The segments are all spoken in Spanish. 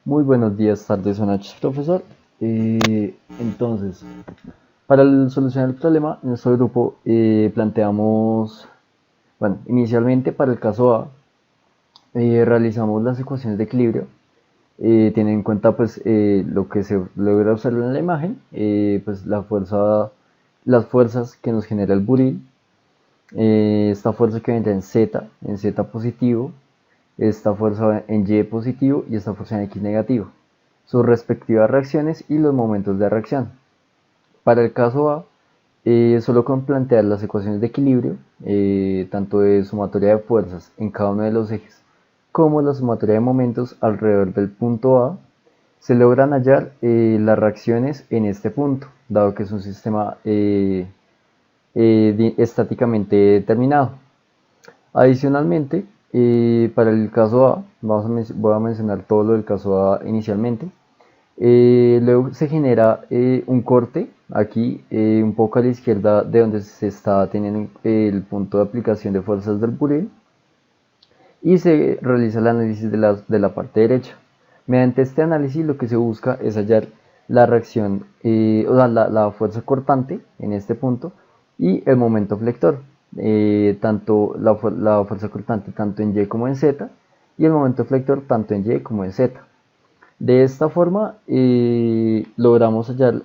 Muy buenos días, tardes o noches, profesor. Entonces, para solucionar el problema, en nuestro grupo planteamos, bueno, inicialmente para el caso A, realizamos las ecuaciones de equilibrio. Tienen en cuenta pues lo que se logra observar en la imagen, pues las fuerzas que nos genera el buril, esta fuerza que vendrá en Z positivo, esta fuerza en Y positivo y esta fuerza en X negativo, sus respectivas reacciones y los momentos de reacción. Para el caso A, solo con plantear las ecuaciones de equilibrio, tanto de sumatoria de fuerzas en cada uno de los ejes, como la sumatoria de momentos alrededor del punto A, se logran hallar las reacciones en este punto, dado que es un sistema estáticamente determinado. Adicionalmente, para el caso A, voy a mencionar todo lo del caso A inicialmente. Luego se genera un corte aquí, un poco a la izquierda de donde se está teniendo el punto de aplicación de fuerzas del buril, y se realiza el análisis de la parte derecha. Mediante este análisis lo que se busca es hallar la reacción, o sea, la fuerza cortante en este punto y el momento flector, tanto la fuerza cortante tanto en Y como en Z, y el momento flector tanto en Y como en Z. De esta forma logramos hallar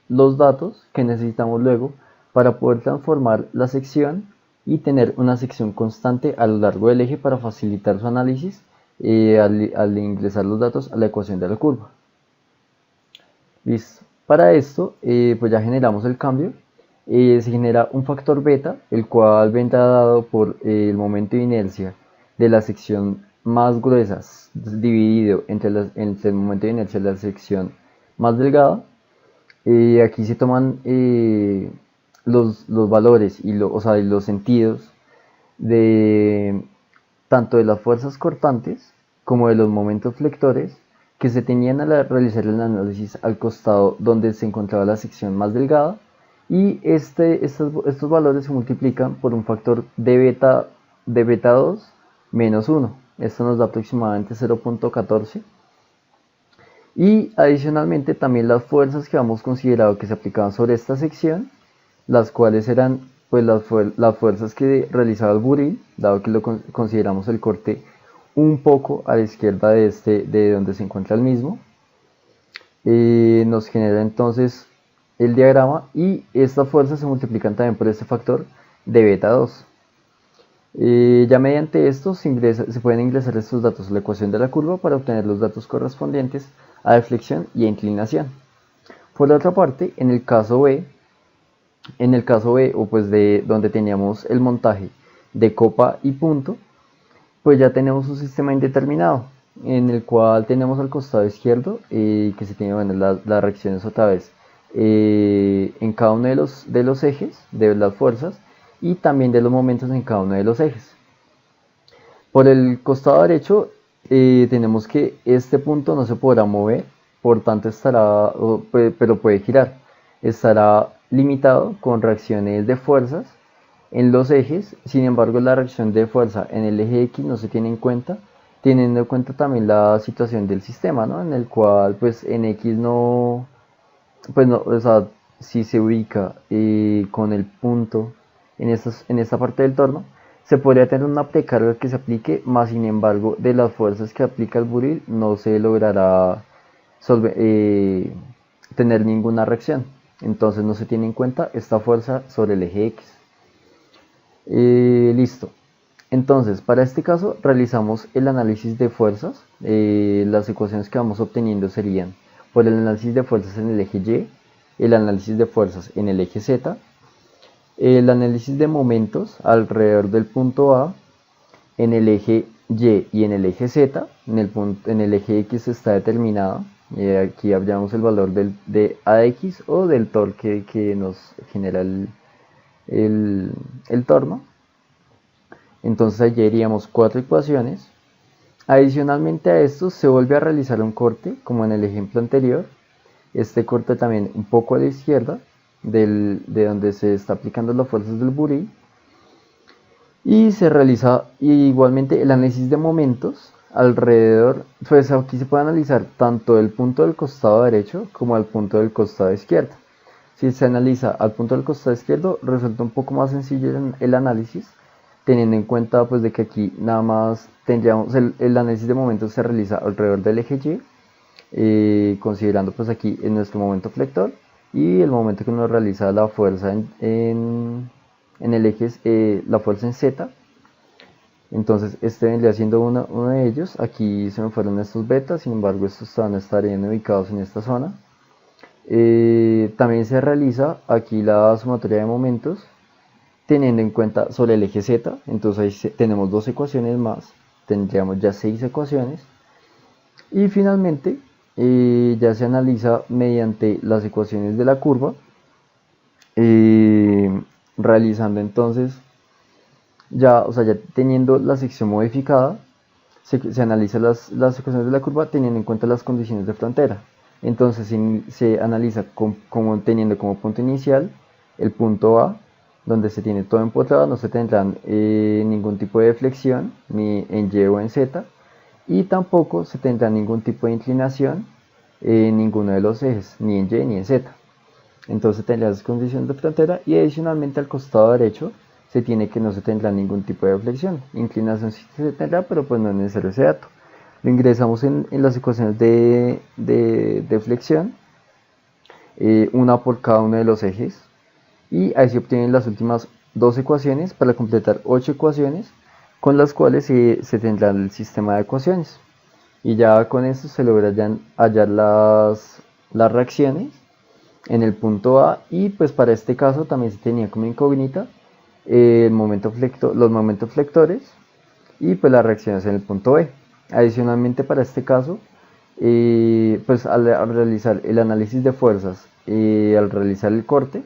los datos que necesitamos luego para poder transformar la sección y tener una sección constante a lo largo del eje para facilitar su análisis al ingresar los datos a la ecuación de la curva. Listo. Para esto pues ya generamos el cambio. Se genera un factor beta, el cual vendrá dado por el momento de inercia de la sección más gruesa dividido entre el momento de inercia de la sección más delgada. Aquí se toman los valores y los sentidos de tanto de las fuerzas cortantes como de los momentos flectores que se tenían al realizar el análisis al costado donde se encontraba la sección más delgada, y estos valores se multiplican por un factor de beta 2 menos 1. Esto nos da aproximadamente 0.14. Y adicionalmente también las fuerzas que hemos considerado que se aplicaban sobre esta sección, las cuales eran pues las fuerzas que realizaba el buril, dado que lo consideramos el corte un poco a la izquierda de donde se encuentra el mismo. Nos genera entonces el diagrama, y estas fuerzas se multiplican también por este factor de beta 2. Ya mediante esto se pueden ingresar estos datos a la ecuación de la curva para obtener los datos correspondientes a deflexión y a inclinación. Por la otra parte, en el caso B, o pues de donde teníamos el montaje de copa y punto, pues ya tenemos un sistema indeterminado en el cual tenemos al costado izquierdo que se tiene, bueno, las reacciones otra vez en cada uno de los ejes de las fuerzas, y también de los momentos en cada uno de los ejes. Por el costado derecho tenemos que este punto no se podrá mover, por tanto estará, pero puede girar, estará limitado con reacciones de fuerzas en los ejes. Sin embargo, la reacción de fuerza en el eje X no se tiene en cuenta, teniendo en cuenta también la situación del sistema, ¿no? En el cual pues en X no, pues no, o sea, si se ubica con el punto en esta parte del torno, se podría tener una precarga que se aplique, más sin embargo de las fuerzas que aplica el buril no se logrará tener ninguna reacción. Entonces no se tiene en cuenta esta fuerza sobre el eje X. Listo. Entonces, para este caso realizamos el análisis de fuerzas. Las ecuaciones que vamos obteniendo serían por el análisis de fuerzas en el eje Y, el análisis de fuerzas en el eje Z, el análisis de momentos alrededor del punto A en el eje Y y en el eje Z. En el eje X está determinado. Aquí hallamos el valor de AX o del torque que nos genera el torno. Entonces allí haríamos 4 ecuaciones. Adicionalmente a esto se vuelve a realizar un corte como en el ejemplo anterior. Este corte también un poco a la izquierda de donde se está aplicando las fuerzas del buril, y se realiza igualmente el análisis de momentos alrededor, pues aquí se puede analizar tanto el punto del costado derecho como el punto del costado izquierdo. Si se analiza al punto del costado izquierdo, resulta un poco más sencillo el análisis, teniendo en cuenta pues de que aquí nada más tendríamos el análisis de momentos se realiza alrededor del eje Y, considerando pues aquí en nuestro momento flector y el momento que uno realiza la fuerza en el eje, la fuerza en Z. Entonces este vendría siendo uno de ellos. Aquí se me fueron estos betas, sin embargo estos estarían ubicados en esta zona. También se realiza aquí la sumatoria de momentos teniendo en cuenta sobre el eje Z. Entonces ahí tenemos dos ecuaciones más, tendríamos ya 6 ecuaciones. Y finalmente ya se analiza mediante las ecuaciones de la curva, eh, realizando entonces ya, o sea, ya teniendo la sección modificada, se analizan las ecuaciones de la curva teniendo en cuenta las condiciones de frontera. Entonces se analiza como teniendo como punto inicial el punto A, donde se tiene todo empotrado, no se tendrán ningún tipo de flexión, ni en Y o en Z, y tampoco se tendrá ningún tipo de inclinación en ninguno de los ejes, ni en Y ni en Z. Entonces tendrá las condiciones de frontera y adicionalmente al costado derecho se tiene que no se tendrá ningún tipo de flexión. Inclinación sí se tendrá, pero pues no es necesario ese dato. Lo ingresamos en las ecuaciones de flexión, una por cada uno de los ejes, y ahí se obtienen las últimas dos ecuaciones para completar 8 ecuaciones con las cuales se tendrá el sistema de ecuaciones. Y ya con esto se logran hallar las reacciones en el punto A, y pues para este caso también se tenía como incógnita los momentos flectores y pues las reacciones en el punto B. Adicionalmente para este caso, pues al realizar el análisis de fuerzas y al realizar el corte,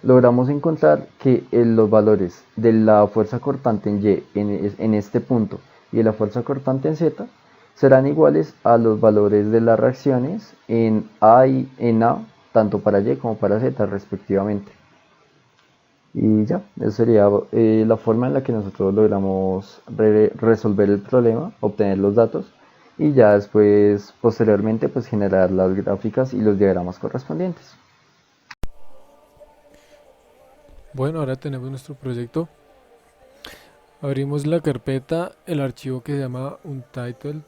logramos encontrar que los valores de la fuerza cortante en Y en este punto y de la fuerza cortante en Z serán iguales a los valores de las reacciones en A y en A, tanto para Y como para Z respectivamente. Y ya, esa sería la forma en la que nosotros logramos resolver el problema, obtener los datos y ya después, posteriormente, pues generar las gráficas y los diagramas correspondientes. Bueno, ahora tenemos nuestro proyecto. Abrimos la carpeta, el archivo que se llama Untitled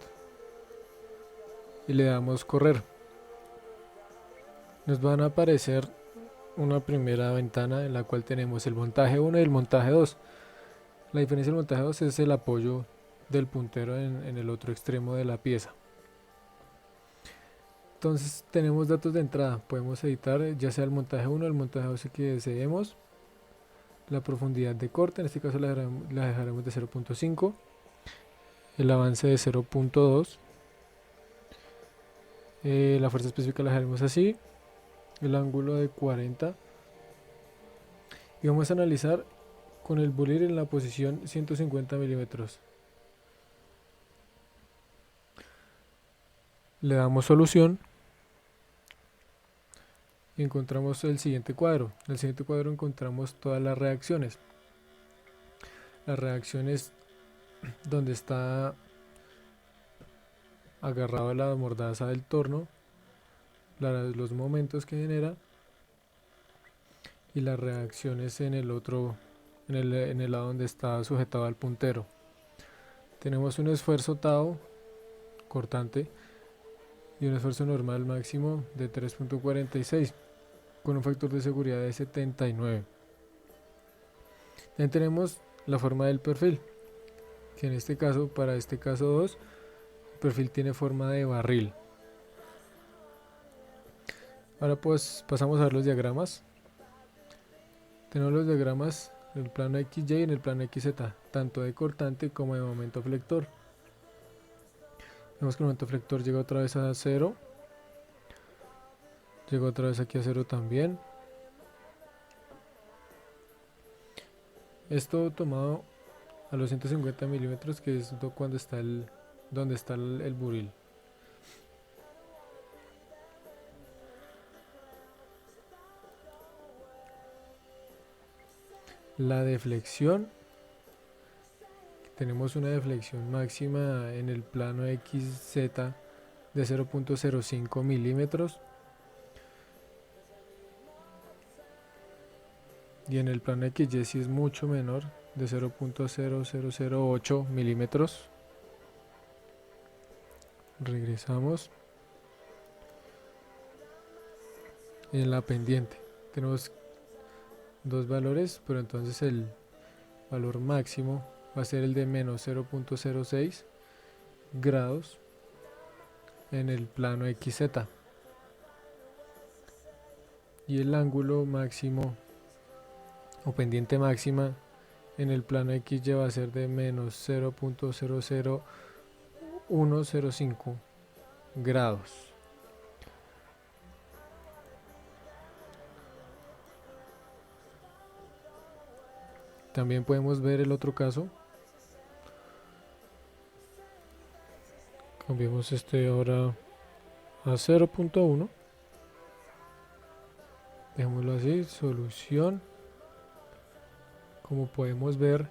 y le damos correr. Nos van a aparecer una primera ventana en la cual tenemos el montaje 1 y el montaje 2. La diferencia del montaje 2 es el apoyo del puntero en el otro extremo de la pieza. Entonces tenemos datos de entrada, podemos editar ya sea el montaje 1 o el montaje 2 que deseemos. La profundidad de corte, en este caso la dejaremos de 0.5, el avance de 0.2, la fuerza específica la dejaremos así, el ángulo de 40, y vamos a analizar con el boolean en la posición 150 milímetros. Le damos solución y encontramos el siguiente cuadro. En el siguiente cuadro encontramos todas las reacciones. Las reacciones donde está agarrado a la mordaza del torno, los momentos que genera y las reacciones en el otro, en el lado donde está sujetado al puntero. Tenemos un esfuerzo tau cortante y un esfuerzo normal máximo de 3.46 con un factor de seguridad de 79. También tenemos la forma del perfil, que en este caso, para este caso 2, el perfil tiene forma de barril. Ahora pues pasamos a ver los diagramas. Tenemos los diagramas en el plano XY y en el plano XZ, tanto de cortante como de momento flector. Vemos que el momento flector llega otra vez a 0, llega otra vez aquí a 0 también. Esto tomado a los 150 milímetros, que es cuando está donde está el buril. La deflexión tenemos una deflexión máxima en el plano XZ de 0.05 milímetros y en el plano XY sí es mucho menor, de 0.0008 milímetros. Regresamos. En la pendiente tenemos dos valores, pero entonces el valor máximo va a ser el de menos 0.06 grados en el plano XZ y el ángulo máximo o pendiente máxima en el plano XY va a ser de menos 0.00105 grados. También podemos ver el otro caso. Cambiemos este ahora a 0.1. Dejémoslo así, solución. Como podemos ver,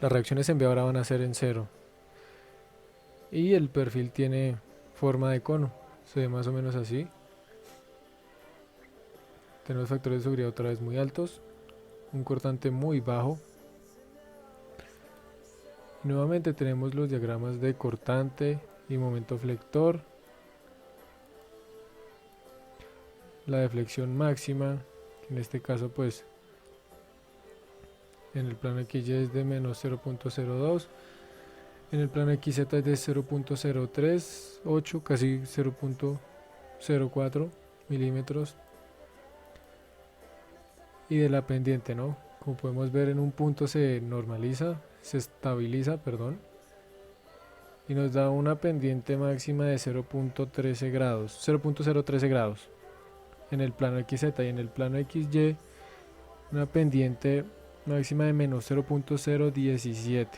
las reacciones en B ahora van a ser en 0. Y el perfil tiene forma de cono. Se ve más o menos así. Tenemos factores de seguridad otra vez muy altos. Un cortante muy bajo. Y nuevamente tenemos los diagramas de cortante y momento flector. La deflexión máxima, en este caso pues en el plano XY es de menos 0.02, en el plano XZ es de 0.038, casi 0.04 milímetros. Y de la pendiente, ¿no? Como podemos ver, en un punto se normaliza, se estabiliza, perdón, y nos da una pendiente máxima de 0.13 grados, 0.013 grados en el plano XZ, y en el plano XY una pendiente máxima de menos 0.017.